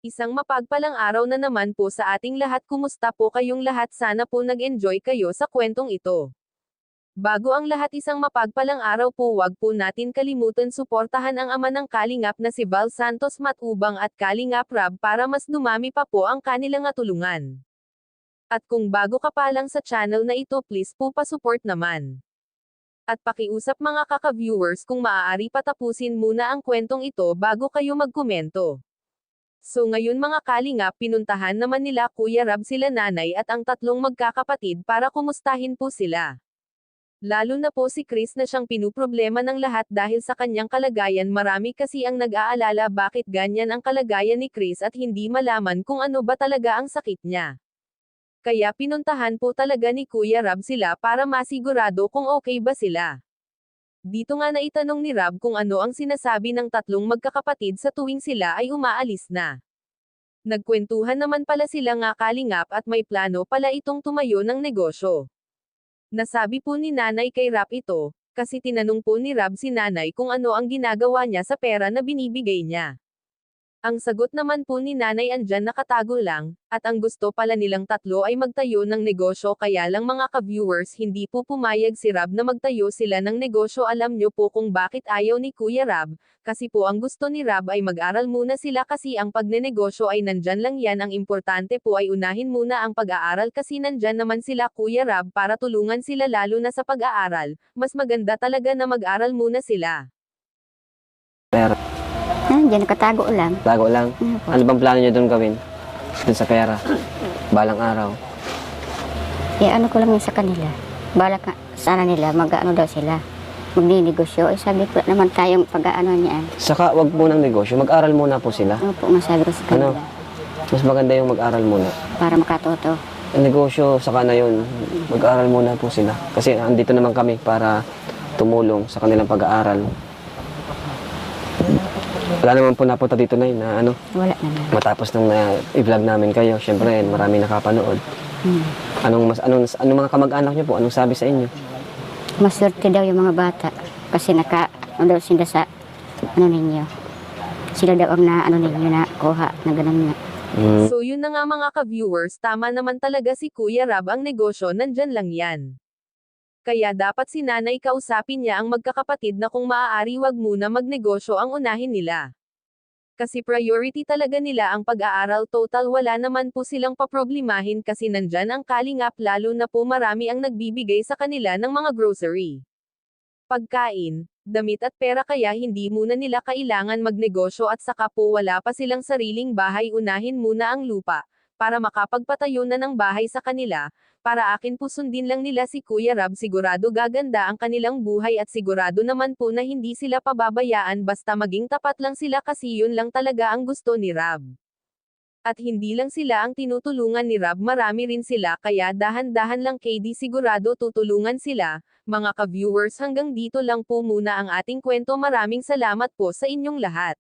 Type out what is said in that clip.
Isang mapagpalang araw na naman po sa ating lahat. Kumusta po kayong lahat? Sana po nag-enjoy kayo sa kwentong ito. Bago ang lahat, isang mapagpalang araw po. Wag po natin kalimutan suportahan ang ama ng Kalingap na si Val Santos Matubang at Kalingap Rab para mas dumami pa po ang kanilang tulungan. At kung bago ka pa lang sa channel na ito, please po pa-support naman. At pakiusap mga kaka-viewers, kung maaari patapusin muna ang kwentong ito bago kayo magkomento. So ngayon mga Kalingap, pinuntahan naman nila Kuya Rab sila nanay at ang tatlong magkakapatid para kumustahin po sila. Lalo na po si Chris na siyang pinuproblema ng lahat dahil sa kanyang kalagayan. Marami kasi ang nag-aalala bakit ganyan ang kalagayan ni Chris at hindi malaman kung ano ba talaga ang sakit niya. Kaya pinuntahan po talaga ni Kuya Rab sila para masigurado kung okay ba sila. Dito nga naitanong ni Rab kung ano ang sinasabi ng tatlong magkakapatid sa tuwing sila ay umaalis na. Nagkwentuhan naman pala sila nga Kalingap at may plano pala itong tumayo ng negosyo. Nasabi po ni nanay kay Rab ito, kasi tinanong po ni Rab si nanay kung ano ang ginagawa niya sa pera na binibigay niya. Ang sagot naman po ni nanay, andyan nakatago lang, at ang gusto pala nilang tatlo ay magtayo ng negosyo. Kaya lang mga ka-viewers, hindi po pumayag si Rab na magtayo sila ng negosyo. Alam nyo po kung bakit ayaw ni Kuya Rab, kasi po ang gusto ni Rab ay mag-aral muna sila, kasi ang pagnenegosyo ay nandyan lang yan. Ang importante po ay unahin muna ang pag-aaral, kasi nandyan naman sila Kuya Rab para tulungan sila lalo na sa pag-aaral. Mas maganda talaga na mag-aral muna sila. Pera. Diyan nakatago lang. Tago lang. Po. Ano bang plano niyo doon gawin? Doon sa pera. Balang araw. Ano ko lang yun sa kanila. Balak sana nila, mag-ano daw sila. Magninegosyo. Sabi ko naman tayong pag-ano niyan. Saka wag mo ng negosyo. Mag-aral muna po sila. Ano po nga sabi ko sa kanila. Mas maganda yung mag-aral muna. Para makatoto. Ang negosyo, saka na yun. Mag-aral muna po sila. Kasi andito naman kami para tumulong sa kanilang pag-aaral. Wala naman po napunta dito na ano. Wala naman. Matapos nung i-vlog namin kayo, syempre marami nakapanood. Anong mga kamag-anak niyo po? Anong sabi sa inyo? Maswerte daw yung mga bata. Kasi ano daw sila sa ano ninyo. Sila daw ang na ano ninyo na kuha na ganun nga. So yun na nga mga ka-viewers, tama naman talaga si Kuya Rab, ang negosyo nandyan lang yan. Kaya dapat si nanay kausapin niya ang magkakapatid na kung maaari wag muna magnegosyo, ang unahin nila. Kasi priority talaga nila ang pag-aaral. Total wala naman po silang paproblemahin kasi nandyan ang Kalingap, lalo na po marami ang nagbibigay sa kanila ng mga grocery, pagkain, damit at pera. Kaya hindi muna nila kailangan magnegosyo at saka po wala pa silang sariling bahay, unahin muna ang lupa para makapagpatayo na ng bahay sa kanila. Para akin po sundin lang nila si Kuya Rab, sigurado gaganda ang kanilang buhay at sigurado naman po na hindi sila pababayaan, basta maging tapat lang sila, kasi yun lang talaga ang gusto ni Rab. At hindi lang sila ang tinutulungan ni Rab, marami rin sila, kaya dahan-dahan lang KD, sigurado tutulungan sila. Mga ka-viewers, hanggang dito lang po muna ang ating kwento. Maraming salamat po sa inyong lahat.